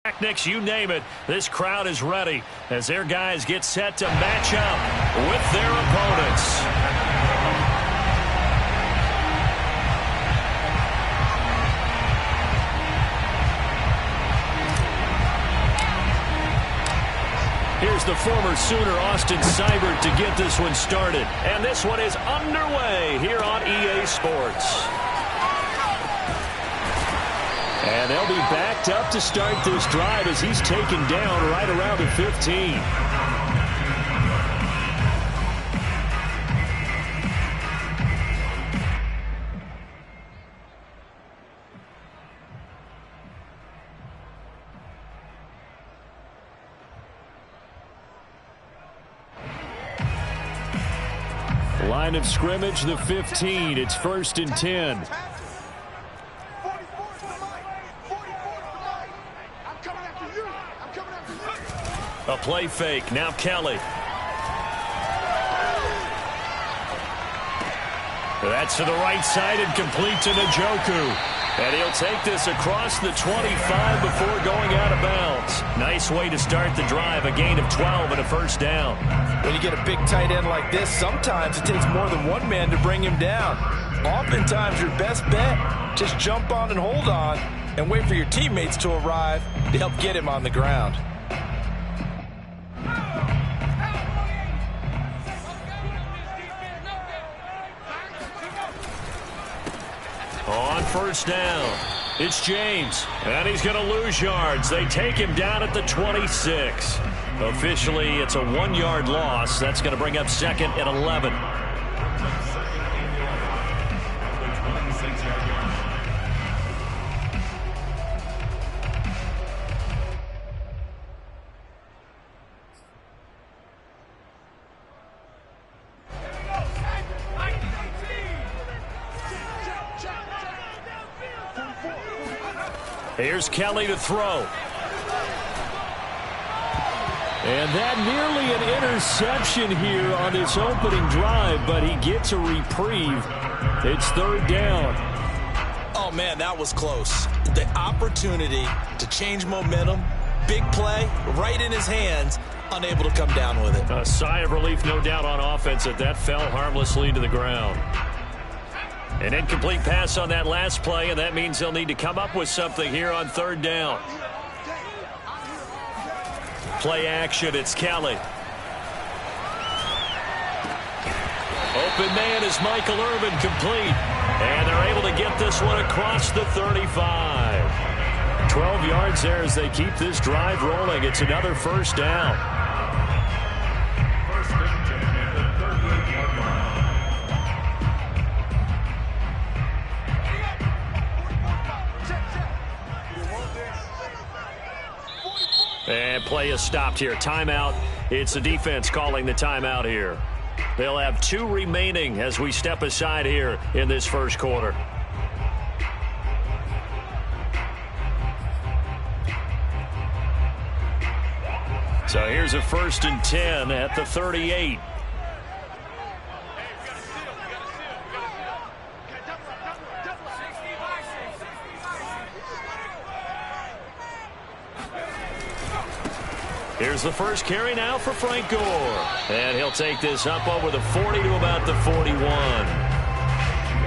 pyrotechnics, you name it. This crowd is ready as their guys get set to match up with their opponents. Here's the former Sooner, Austin Seibert, to get this one started. And this one is underway here on EA Sports. And they'll be backed up to start this drive as he's taken down right around the 15. Line of scrimmage, the 15. It's 1st and 10. A play fake. Now Kelly. That's to the right side and complete to Njoku. And he'll take this across the 25 before going out of bounds. Nice way to start the drive. A gain of 12 and a first down. When you get a big tight end like this, sometimes it takes more than one man to bring him down. Oftentimes, your best bet, just jump on and hold on and wait for your teammates to arrive to help get him on the ground. On first down, it's James, and he's going to lose yards. They take him down at the 26. Officially, it's a 1-yard loss. That's going to bring up 2nd and 11. Here's Kelly to throw. And that nearly an interception here on this opening drive, but he gets a reprieve. It's 3rd down. Oh, man, that was close. The opportunity to change momentum, big play, right in his hands, unable to come down with it. A sigh of relief, no doubt, on offense that fell harmlessly to the ground. An incomplete pass on that last play, and that means they'll need to come up with something here on 3rd down. Play action, it's Kelly. Open man is Michael Irvin, complete. And they're able to get this one across the 35. 12 yards there as they keep this drive rolling. It's another first down. And play is stopped here. Timeout. It's the defense calling the timeout here. They'll have 2 remaining as we step aside here in this first quarter. So here's a 1st and 10 at the 38. Here's the first carry now for Frank Gore. And he'll take this up over the 40 to about the 41.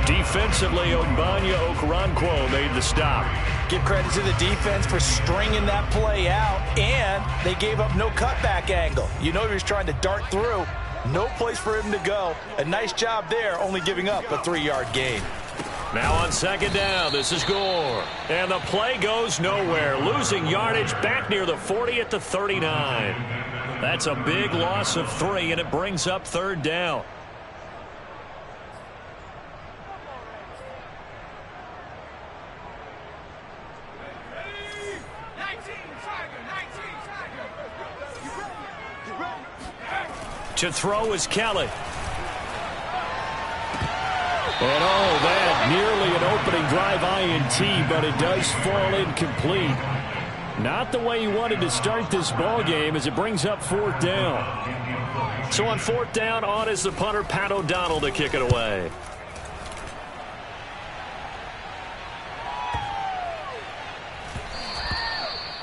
Defensively, Ogbanya Okoronkwo made the stop. Give credit to the defense for stringing that play out, and they gave up no cutback angle. You know he was trying to dart through. No place for him to go. A nice job there, only giving up a 3-yard gain. Now on 2nd down, this is Gore. And the play goes nowhere. Losing yardage back near the 40 at the 39. That's a big loss of 3, and it brings up 3rd down. To throw is Kelly. And that nearly an opening drive INT, but it does fall incomplete. Not the way he wanted to start this ball game as it brings up 4th down. So on 4th down, on is the punter, Pat O'Donnell, to kick it away.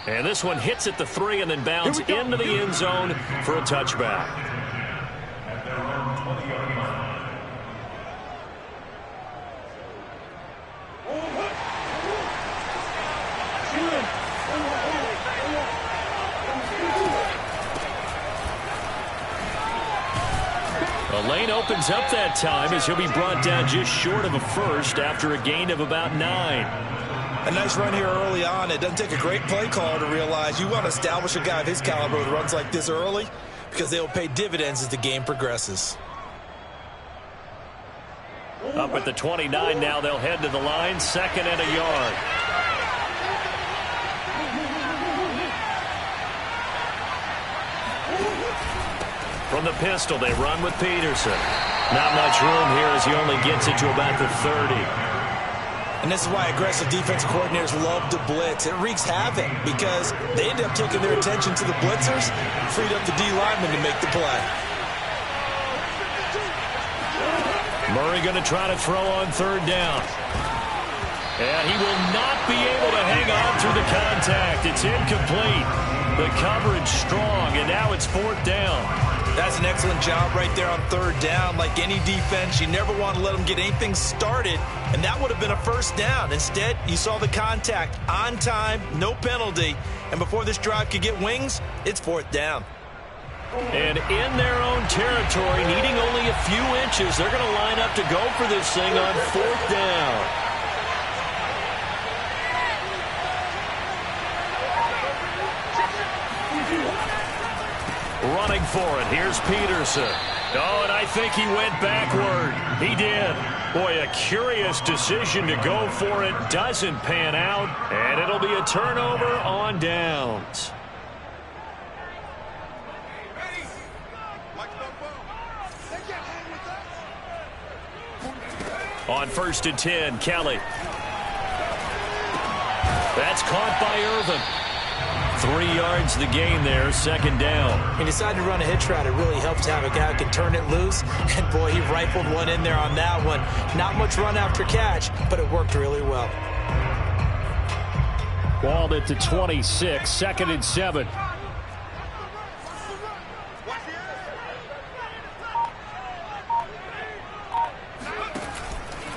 And this one hits at the 3 and then bounds into the end zone for a touchback. The lane opens up that time as he'll be brought down just short of a first after a gain of about 9. A nice run here early on. It doesn't take a great play caller to realize you want to establish a guy of his caliber with runs like this early because they will pay dividends as the game progresses. Up at the 29 now, they'll head to the line, 2nd and a yard. From the pistol, they run with Peterson. Not much room here as he only gets it to about the 30. And this is why aggressive defensive coordinators love to blitz. It wreaks havoc because they end up taking their attention to the blitzers, freed up the D lineman to make the play. Murray going to try to throw on 3rd down. And he will not be able to hang on through the contact. It's incomplete. The coverage strong, and now it's 4th down. That's an excellent job right there on 3rd down. Like any defense, you never want to let them get anything started, and that would have been a 1st down. Instead, you saw the contact on time, no penalty, and before this drive could get wings, it's 4th down. And in their own territory, needing only a few inches, they're going to line up to go for this thing on 4th down. Running for it. Here's Peterson. Oh, and I think he went backward. He did. Boy, a curious decision to go for it. Doesn't pan out, and it'll be a turnover on downs. On 1st and 10, Kelly. That's caught by Irvin. 3 yards the gain there, 2nd down. He decided to run a hitch route. It really helps to have a guy who can turn it loose. And, boy, he rifled one in there on that one. Not much run after catch, but it worked really well. Balled at the 26, 2nd and 7.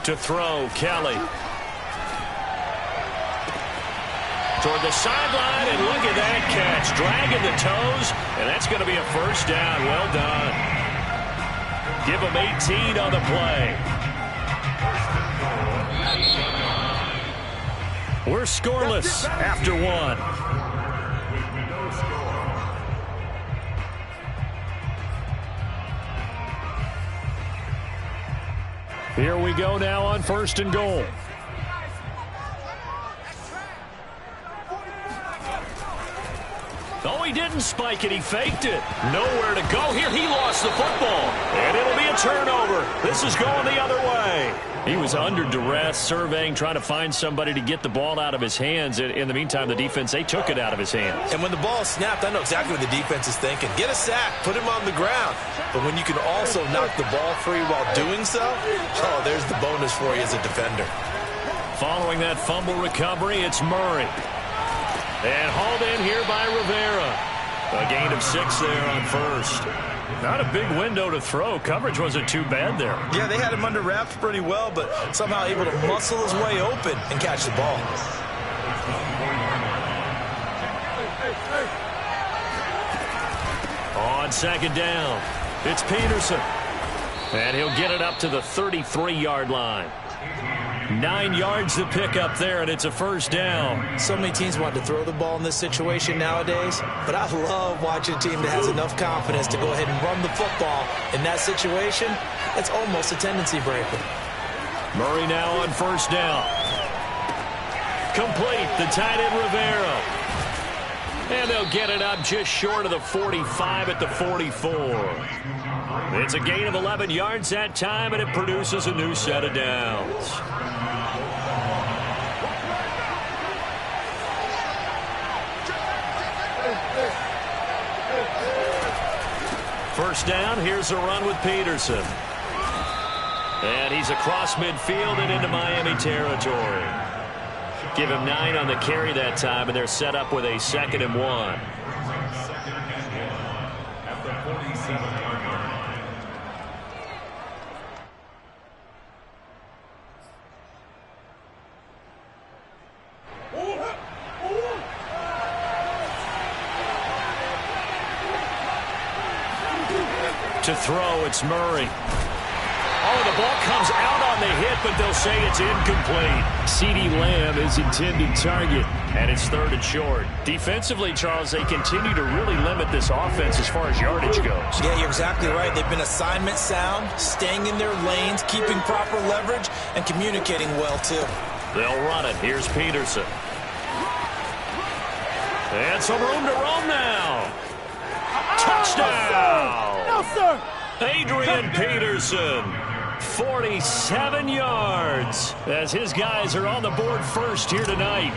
To throw, Kelly. Toward the sideline, and look at that catch. Dragging the toes, and that's going to be a 1st down. Well done. Give him 18 on the play. We're scoreless after 1. Here we go now on 1st and goal. Oh, he didn't spike it. He faked it. Nowhere to go here. He lost the football. And it'll be a turnover. This is going the other way. He was under duress, surveying, trying to find somebody to get the ball out of his hands. In the meantime, the defense, they took it out of his hands. And when the ball snapped, I know exactly what the defense is thinking. Get a sack, put him on the ground. But when you can also knock the ball free while doing so, oh, there's the bonus for you as a defender. Following that fumble recovery, it's Murray. And hauled in here by Rivera. A gain of 6 there on 1st. Not a big window to throw. Coverage wasn't too bad there. Yeah, they had him under wraps pretty well, but somehow able to muscle his way open and catch the ball. On 2nd down, it's Peterson. And he'll get it up to the 33-yard line. 9 yards to pick up there, and it's a 1st down. So many teams want to throw the ball in this situation nowadays, but I love watching a team that has enough confidence to go ahead and run the football. In that situation, it's almost a tendency breaker. Murray now on 1st down. Complete, the tight end Rivera. And they'll get it up just short of the 45 at the 44. It's a gain of 11 yards that time, and it produces a new set of downs. First down, here's a run with Peterson. And he's across midfield and into Miami territory. Give him 9 on the carry that time, and they're set up with a 2nd and 1. To throw, it's Murray. Oh, the ball comes out on the hit, but they'll say it's incomplete. CeeDee Lamb is intended target, and it's 3rd and short. Defensively, Charles, they continue to really limit this offense as far as yardage goes. Yeah, you're exactly right. They've been assignment sound, staying in their lanes, keeping proper leverage, and communicating well, too. They'll run it. Here's Peterson. And some room to roam now. Touchdown! No, sir! Adrian Peterson, 47 yards, as his guys are on the board first here tonight.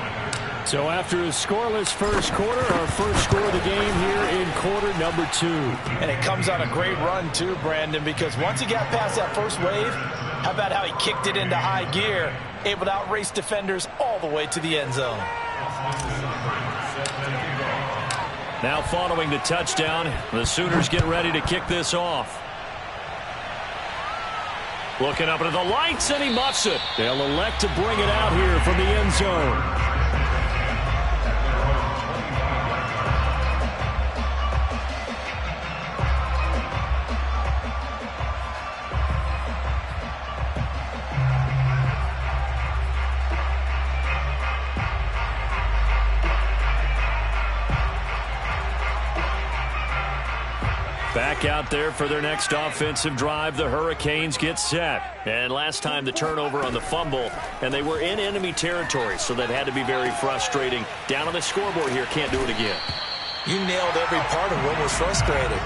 So after a scoreless first quarter, our first score of the game here in quarter number 2. And it comes on a great run, too, Brandon, because once he got past that first wave, how about how he kicked it into high gear, able to outrace defenders all the way to the end zone. Now following the touchdown, the Sooners get ready to kick this off. Looking up into the lights, and he muffs it. They'll elect to bring it out here from the end zone. Back out there for their next offensive drive. The Hurricanes get set. And last time the turnover on the fumble, and they were in enemy territory, so that had to be very frustrating. Down on the scoreboard here, can't do it again. You nailed every part of what was frustrating.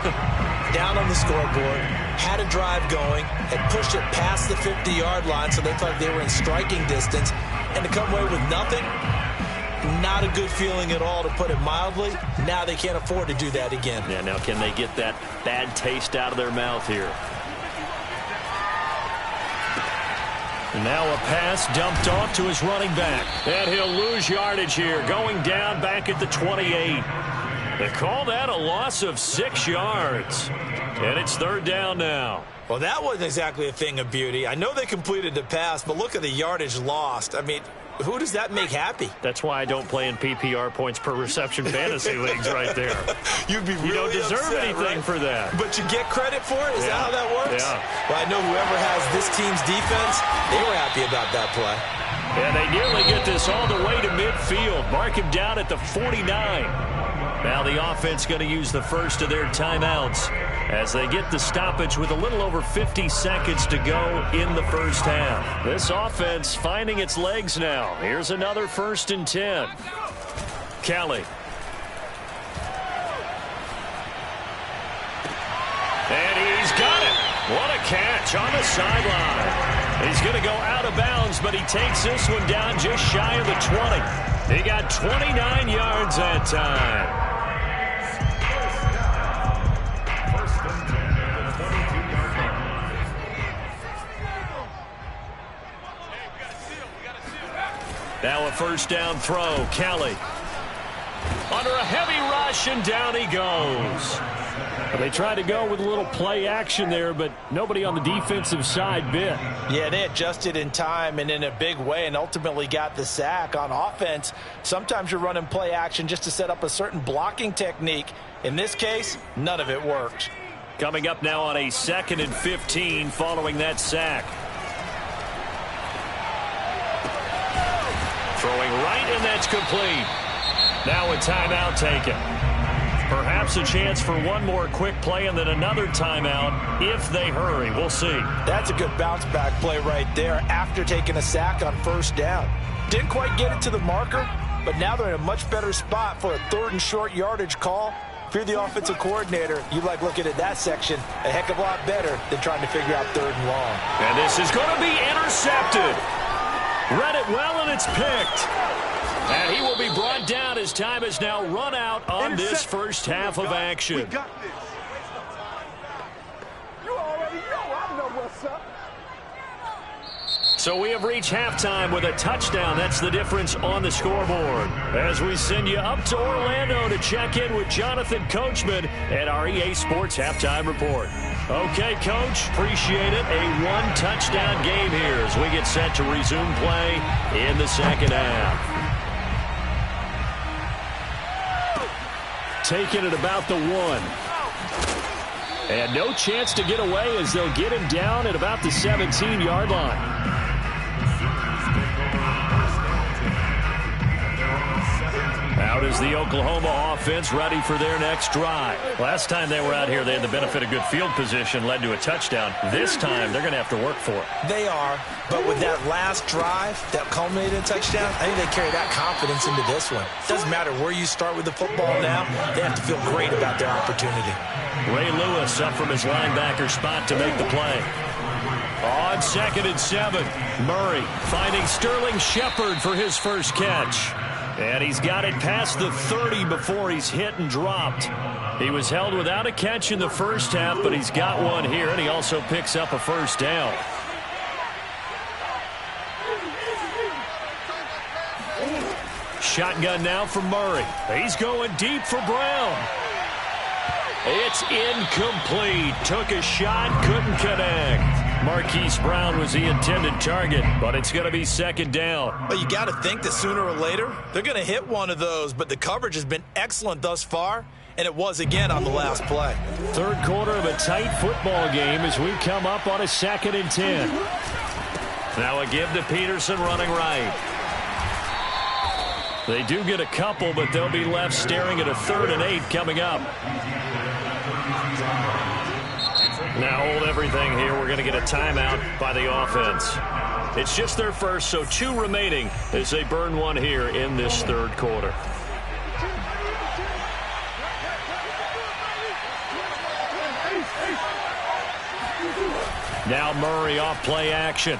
Down on the scoreboard, had a drive going, had pushed it past the 50-yard line, so they thought they were in striking distance, and to come away with nothing, not a good feeling at all, to put it mildly. Now they can't afford to do that again. Yeah, now can they get that bad taste out of their mouth here? And now a pass dumped off to his running back. And he'll lose yardage here, going down back at the 28. They call that a loss of 6 yards. And it's 3rd down now. Well, that wasn't exactly a thing of beauty. I know they completed the pass, but look at the yardage lost. I mean, who does that make happy? That's why I don't play in PPR points per reception fantasy leagues right there. You'd be really You don't deserve upset, anything right? for that. But you get credit for it? Is that how that works? Yeah. Well, I know whoever has this team's defense, they were happy about that play. And they nearly get this all the way to midfield. Mark him down at the 49. Now the offense going to use the first of their timeouts as they get the stoppage with a little over 50 seconds to go in the first half. This offense finding its legs now. Here's another 1st and 10. Kelly. And he's got it. What a catch on the sideline. He's going to go out of bounds, but he takes this one down just shy of the 20. He got 29 yards that time. Now a 1st down throw. Kelly. Under a heavy rush, and down he goes. They tried to go with a little play action there, but nobody on the defensive side bit. Yeah, they adjusted in time and in a big way and ultimately got the sack. On offense, sometimes you're running play action just to set up a certain blocking technique. In this case, none of it worked. Coming up now on a 2nd and 15 following that sack. Throwing right, and that's complete. Now a timeout taken. Perhaps a chance for one more quick play and then another timeout if they hurry. We'll see. That's a good bounce-back play right there after taking a sack on 1st down. Didn't quite get it to the marker, but now they're in a much better spot for a 3rd and short yardage call. If you're the offensive coordinator, you like looking at that section a heck of a lot better than trying to figure out 3rd and long. And this is going to be intercepted. Read it well, and it's picked. And he will be brought down as time is now run out on this first half of action. We got this. You already know. I know what's up. So we have reached halftime with a touchdown. That's the difference on the scoreboard. As we send you up to Orlando to check in with Jonathan Coachman at our EA Sports Halftime Report. Okay, Coach, appreciate it. A one-touchdown game here as we get set to resume play in the second half. Taking it about the 1. And no chance to get away as they'll get him down at about the 17-yard line. Out is the Oklahoma offense ready for their next drive. Last time they were out here, they had the benefit of good field position, led to a touchdown. This time, they're going to have to work for it. They are, but with that last drive that culminated in a touchdown, I think they carry that confidence into this one. Doesn't matter where you start with the football now, they have to feel great about their opportunity. Ray Lewis up from his linebacker spot to make the play. On 2nd and 7, Murray finding Sterling Shepard for his first catch. And he's got it past the 30 before he's hit and dropped. He was held without a catch in the first half, but he's got one here, and he also picks up a first down. Shotgun now for Murray. He's going deep for Brown. It's incomplete. Took a shot, couldn't connect. Marquise Brown was the intended target, but it's going to be second down. Well, you got to think that sooner or later, they're going to hit one of those, but the coverage has been excellent thus far, and it was again on the last play. Third quarter of a tight football game as we come up on a 2nd and 10. Now a give to Peterson running right. They do get a couple, but they'll be left staring at a 3rd and 8 coming up. Now hold everything here. We're going to get a timeout by the offense. It's just their first, so 2 remaining as they burn one here in this third quarter. Now Murray off play action.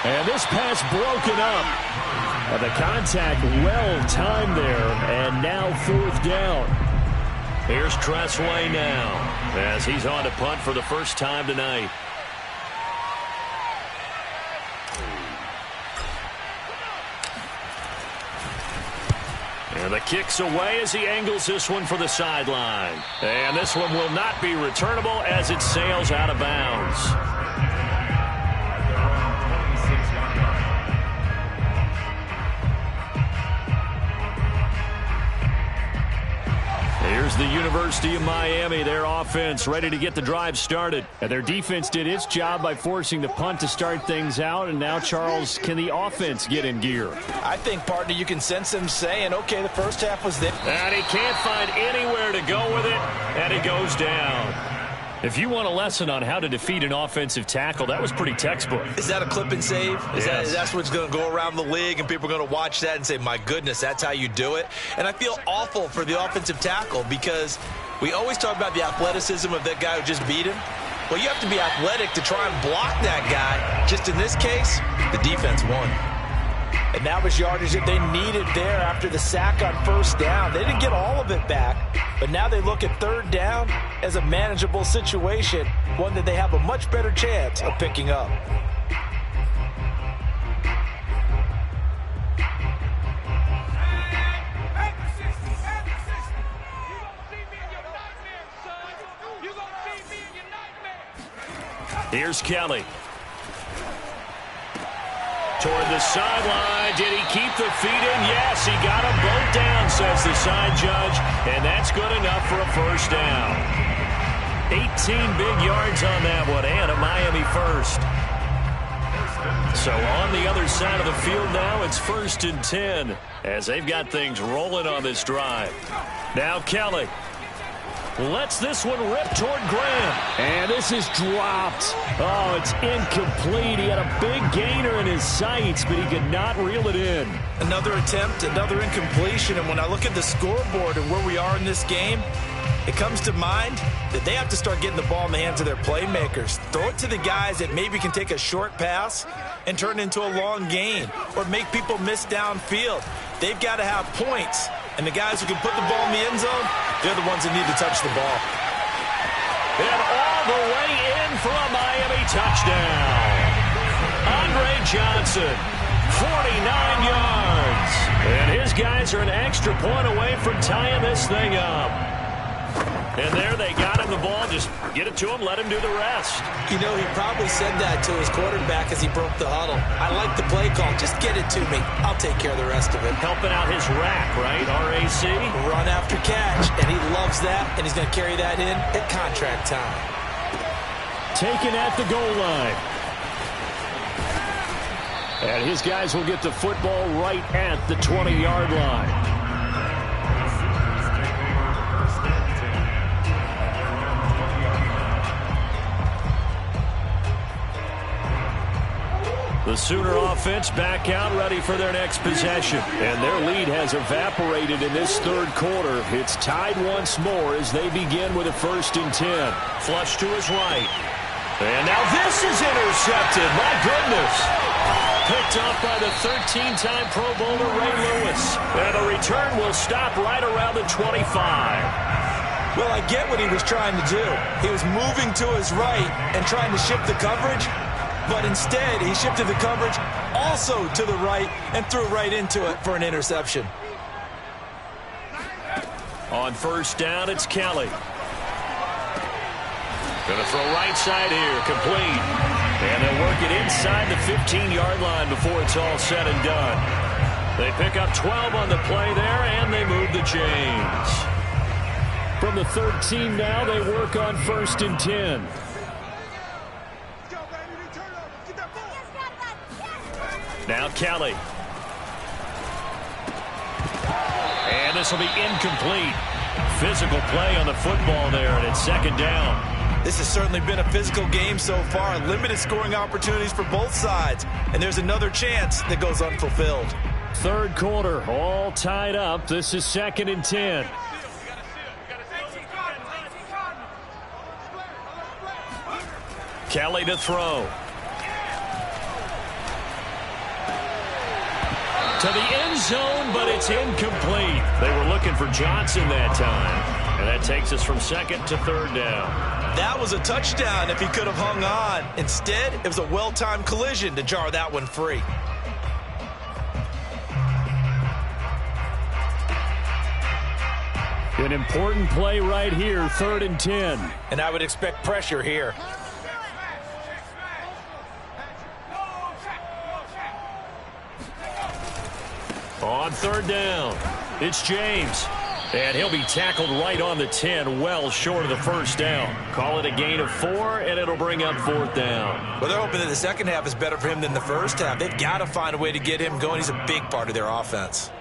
And this pass broken up. The contact well timed there, and now 4th down. Here's Tressway now as he's on to punt for the first time tonight. And the kick's away as he angles this one for the sideline. And this one will not be returnable as it sails out of bounds. Here's the University of Miami, their offense ready to get the drive started. And their defense did its job by forcing the punt to start things out. And now, Charles, can the offense get in gear? I think, partner, you can sense them saying, okay, the first half was there. And he can't find anywhere to go with it, and it goes down. If you want a lesson on how to defeat an offensive tackle, that was pretty textbook. Is that a clip and save? Yes. That's what's going to go around the league, and people are going to watch that and say, my goodness, that's how you do it? And I feel awful for the offensive tackle because we always talk about the athleticism of that guy who just beat him. Well, you have to be athletic to try and block that guy. Just in this case, the defense won. And that was yardage that they needed there after the sack on first down. They didn't get all of it back, but now they look at third down as a manageable situation, one that they have a much better chance of picking up. Here's Kelly. Toward the sideline. Did he keep the feet in? Yes, he got them both down, says the side judge. And that's good enough for a first down. 18 big yards on that one, and a Miami first. So on the other side of the field now, it's 1st and 10 as they've got things rolling on this drive. Now Kelly lets this one rip toward Graham. And this is dropped. Oh, it's incomplete. He had a big gainer in his sights, but he could not reel it in. Another attempt, another incompletion. And when I look at the scoreboard and where we are in this game, it comes to mind that they have to start getting the ball in the hands of their playmakers. Throw it to the guys that maybe can take a short pass and turn it into a long gain or make people miss downfield. They've got to have points. And the guys who can put the ball in the end zone, they're the ones that need to touch the ball. And all the way in for a Miami touchdown. Andre Johnson, 49 yards. And his guys are an extra point away from tying this thing up. And there they got him the ball. Just get it to him, let him do the rest. You know, he probably said that to his quarterback as he broke the huddle. I like the play call. Just get it to me. I'll take care of the rest of it. Helping out his rack, right? RAC? Run after catch, and he loves that, and he's going to carry that in at contract time. Taken at the goal line. And his guys will get the football right at the 20-yard line. The Sooner offense back out, ready for their next possession. And their lead has evaporated in this third quarter. It's tied once more as they begin with a 1st and 10. Flush to his right. And now this is intercepted. My goodness. Picked up by the 13-time Pro Bowler Ray Lewis. And the return will stop right around the 25. Well, I get what he was trying to do. He was moving to his right and trying to shift the coverage. But instead, he shifted the coverage also to the right and threw right into it for an interception. On 1st down, it's Kelly. Going to throw right side here, complete. And they'll work it inside the 15-yard line before it's all said and done. They pick up 12 on the play there, and they move the chains. From the 13 now, they work on 1st and 10. Now Kelly. And this will be incomplete. Physical play on the football there, and it's 2nd down. This has certainly been a physical game so far. Limited scoring opportunities for both sides. And there's another chance that goes unfulfilled. 3rd quarter, all tied up. This is 2nd and 10. Kelly to throw. To the end zone, but it's incomplete. They were looking for Johnson that time. And that takes us from 2nd to 3rd down. That was a touchdown if he could have hung on. Instead, it was a well-timed collision to jar that one free. An important play right here, 3rd and 10. And I would expect pressure here. On 3rd down, it's James. And he'll be tackled right on the 10, well short of the 1st down. Call it a gain of 4, and it'll bring up 4th down. Well, they're hoping that the second half is better for him than the first half. They've got to find a way to get him going. He's a big part of their offense.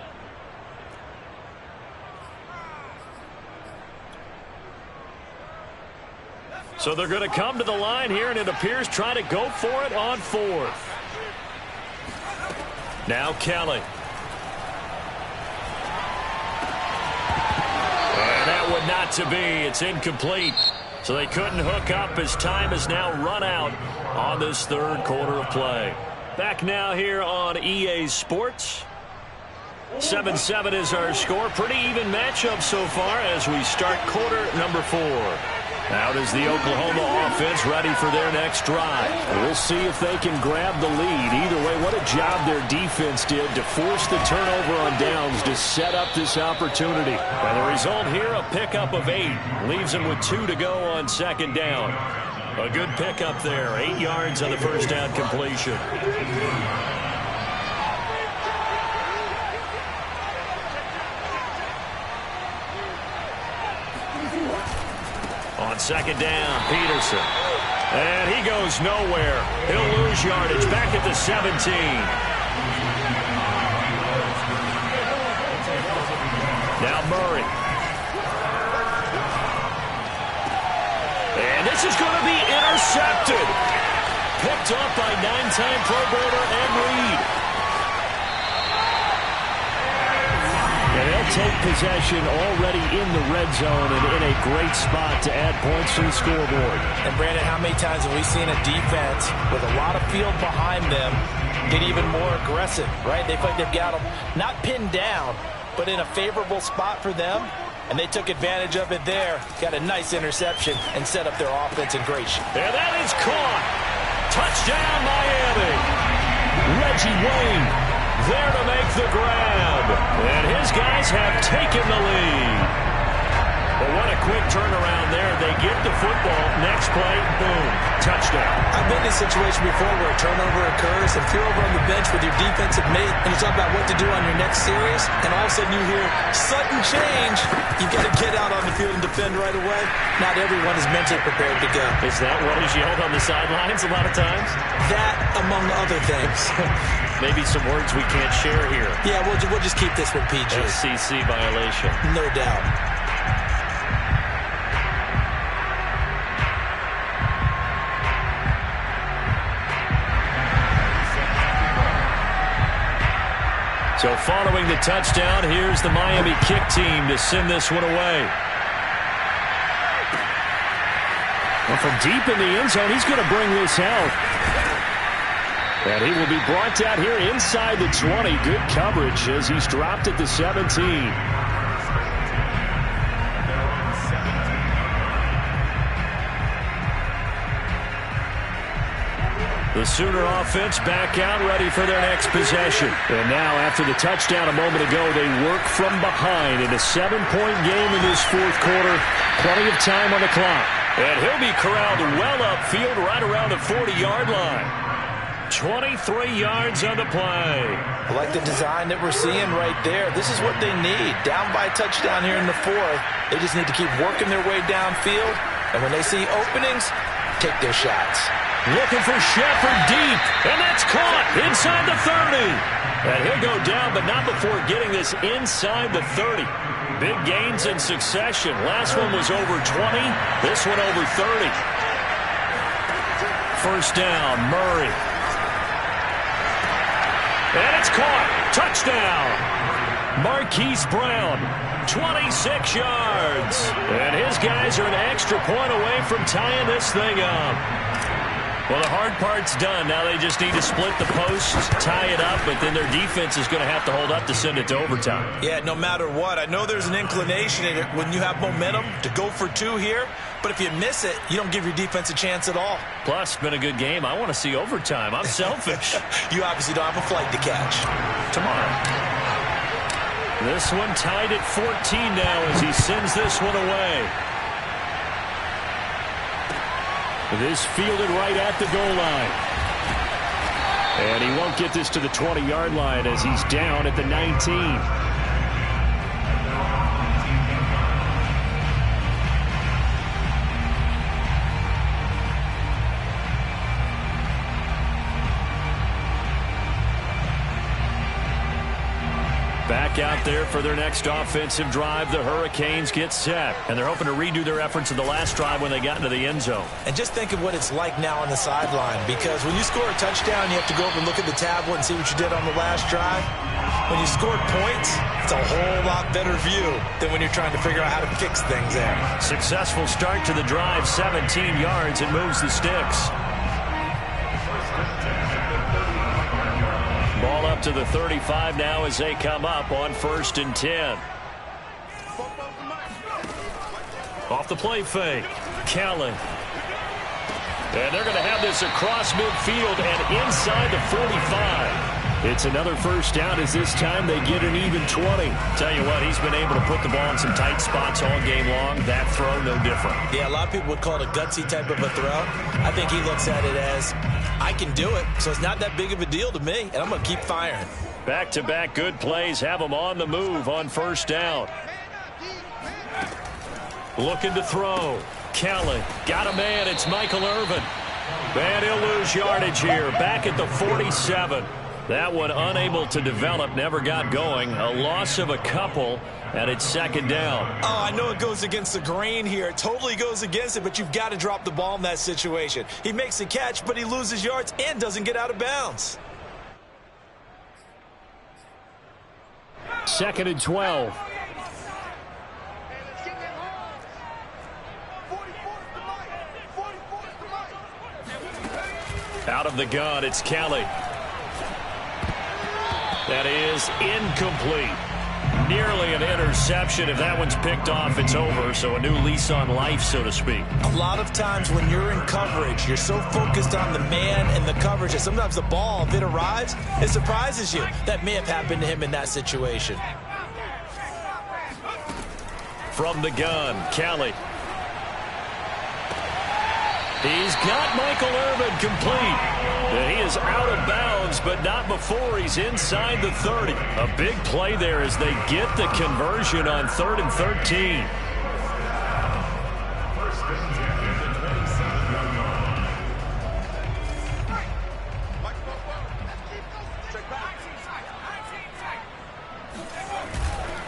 So they're going to come to the line here, and it appears trying to go for it on 4th. Now Kelly. Would not to be. It's incomplete. So they couldn't hook up as time has now run out on this 3rd quarter of play. Back now here on EA Sports. 7-7 is our score. Pretty even matchup so far as we start quarter number 4. Out is the Oklahoma offense ready for their next drive. We'll see if they can grab the lead. Either way, what a job their defense did to force the turnover on downs to set up this opportunity. And the result here, a pickup of 8. Leaves them with 2 to go on 2nd down. A good pickup there. 8 yards on the 1st down completion. On 2nd down, Peterson. And he goes nowhere. He'll lose yardage back at the 17. Now Murray. And this is going to be intercepted. Picked up by 9-time Pro Bowler Ed Reed. And they'll take possession already in the red zone and in a great spot to add points to the scoreboard. And Brandon, how many times have we seen a defense with a lot of field behind them get even more aggressive, right? They feel like they've got them not pinned down, but in a favorable spot for them. and they took advantage of it there. Got a nice interception and set up their offense in great shape. And that is caught. Touchdown, Miami. Reggie Wayne there to make the grab. And his guys have taken the lead. But what a quick turnaround there. They get the football. Next play, boom, touchdown. I've been in a situation before where a turnover occurs, and if you're over on the bench with your defensive mate and you talk about what to do on your next series, and all of a sudden you hear sudden change, you've got to get out on the field and defend right away. Not everyone is mentally prepared to go. Is that what is yelled on the sidelines a lot of times? That, among other things. Maybe some words we can't share here. Yeah, we'll just keep this one PG. SEC violation. No doubt. So following the touchdown, here's the Miami kick team to send this one away. Well, from deep in the end zone, he's going to bring this out. And he will be brought out here inside the 20. Good coverage as he's dropped at the 17. The Sooner offense back out, ready for their next possession. And now, after the touchdown a moment ago, they work from behind in a 7-point game in this fourth quarter. Plenty of time on the clock. And he'll be corralled well upfield right around the 40-yard line. 23 yards on the play. I like the design that we're seeing right there. This is what they need. Down by a touchdown here in the fourth. They just need to keep working their way downfield. And when they see openings, take their shots. Looking for Shepard deep, and that's caught inside the 30. And he'll go down, but not before getting this inside the 30. Big gains in succession. Last one was over 20. This one over 30. First down, Murray. And it's caught. Touchdown. Marquise Brown, 26 yards. And his guys are an extra point away from tying this thing up. Well, the hard part's done. Now they just need to split the posts, tie it up, but then their defense is going to have to hold up to send it to overtime. Yeah, no matter what. I know there's an inclination in it when you have momentum to go for two here, but if you miss it, you don't give your defense a chance at all. Plus, it's been a good game. I want to see overtime. I'm selfish. You obviously don't have a flight to catch. Tomorrow. This one tied at 14 now as he sends this one away. This fielded right at the goal line. And he won't get this to the 20-yard line as he's down at the 19. Back out there for their next offensive drive. The Hurricanes get set. And they're hoping to redo their efforts of the last drive when they got into the end zone. And just think of what it's like now on the sideline. Because when you score a touchdown, you have to go over and look at the tablet and see what you did on the last drive. When you scored points, it's a whole lot better view than when you're trying to figure out how to fix things there. Successful start to the drive, 17 yards, and moves the sticks. Ball up to the 35 now as they come up on 1st and 10. Off the play fake. Callan. And they're going to have this across midfield and inside the 45. It's another first down as this time they get an even 20. Tell you what, he's been able to put the ball in some tight spots all game long. That throw, no different. Yeah, a lot of people would call it a gutsy type of a throw. I think he looks at it as, I can do it, so it's not that big of a deal to me, and I'm going to keep firing. Back-to-back good plays have him on the move on first down. Looking to throw. Callan got a man. It's Michael Irvin. And he'll lose yardage here. Back at the 47. That one unable to develop, never got going. A loss of a couple, and it's second down. Oh, I know it goes against the grain here. It totally goes against it, but you've got to drop the ball in that situation. He makes the catch, but he loses yards and doesn't get out of bounds. 2nd and 12. Out of the gun, it's Kelly. That is incomplete. nearly an interception. If that one's picked off, it's over. So a new lease on life, so to speak. A lot of times when you're in coverage, you're so focused on the man and the coverage that sometimes the ball, if it arrives, it surprises you. That may have happened to him in that situation. From the gun, Kelly. He's got Michael Irvin complete. He is out of bounds, but not before he's inside the 30. A big play there as they get the conversion on 3rd and 13.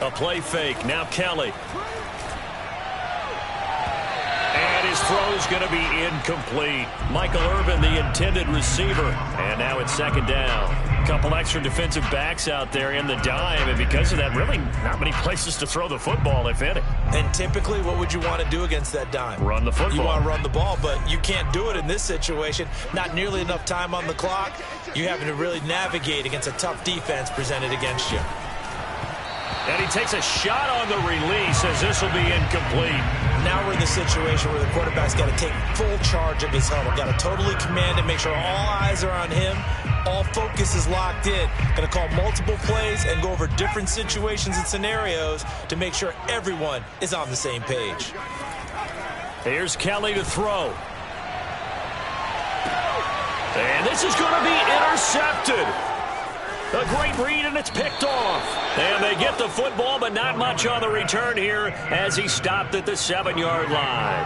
A play fake. Now Kelly. And his throw's going to be incomplete. Michael Irvin, the intended receiver. And now it's 2nd down. A couple extra defensive backs out there in the dime. And because of that, really not many places to throw the football, if any. And typically, what would you want to do against that dime? Run the football. You want to run the ball, but you can't do it in this situation. Not nearly enough time on the clock. You're having to really navigate against a tough defense presented against you. And he takes a shot on the release as this will be incomplete. Now we're in the situation where the quarterback's got to take full charge of his huddle. Got to totally command it, make sure all eyes are on him. All focus is locked in. Going to call multiple plays and go over different situations and scenarios to make sure everyone is on the same page. Here's Kelly to throw. And this is going to be intercepted. A great read, and it's picked off. And they get the football, but not much on the return here as he stopped at the 7-yard line.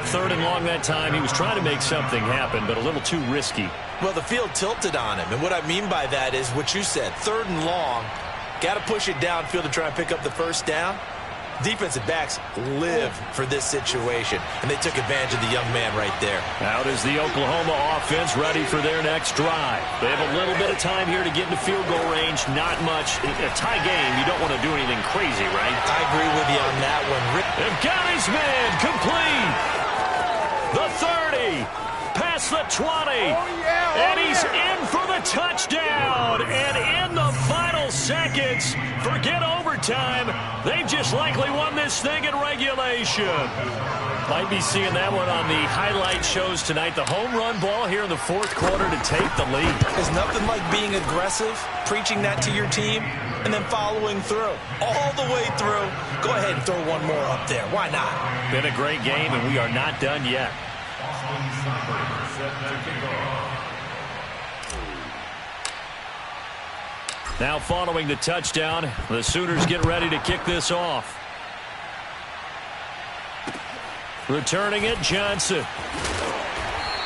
3rd and long that time. He was trying to make something happen, but a little too risky. Well, the field tilted on him, and what I mean by that is what you said. 3rd and long, got to push it downfield to try and pick up the 1st down. Defensive backs live for this situation, and they took advantage of the young man right there. Out is the Oklahoma offense ready for their next drive. They have a little bit of time here to get into field goal range. Not much. A tie game, you don't want to do anything crazy, right? I agree with you on that one. And got his man complete. The 30. Past the 20. And he's in for the touchdown. And in the final seconds, forget overtime, they've just likely won this thing in regulation. Might be seeing that one on the highlight shows tonight. The home run ball here in the 4th quarter to take the lead. There's nothing like being aggressive, preaching that to your team, and then following through. All the way through. Go ahead and throw one more up there. Why not? Been a great game, and we are not done yet. Now following the touchdown, the Sooners get ready to kick this off. Returning it, Johnson.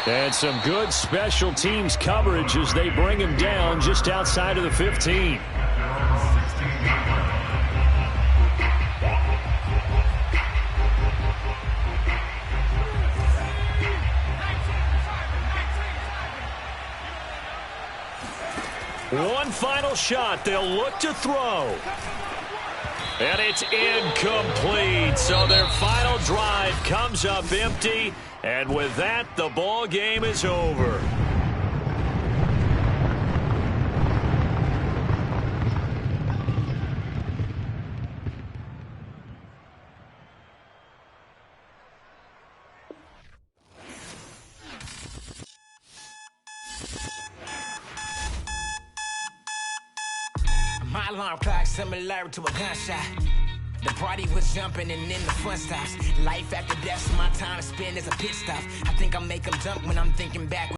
And some good special teams coverage as they bring him down just outside of the 15. One final shot. They'll look to throw. And it's incomplete. So their final drive comes up empty. And with that, the ball game is over. My alarm clock similar to a gunshot. The party was jumping and then the fun stops. Life after death, so my time spent is a pit stop. I think I make them jump when I'm thinking back.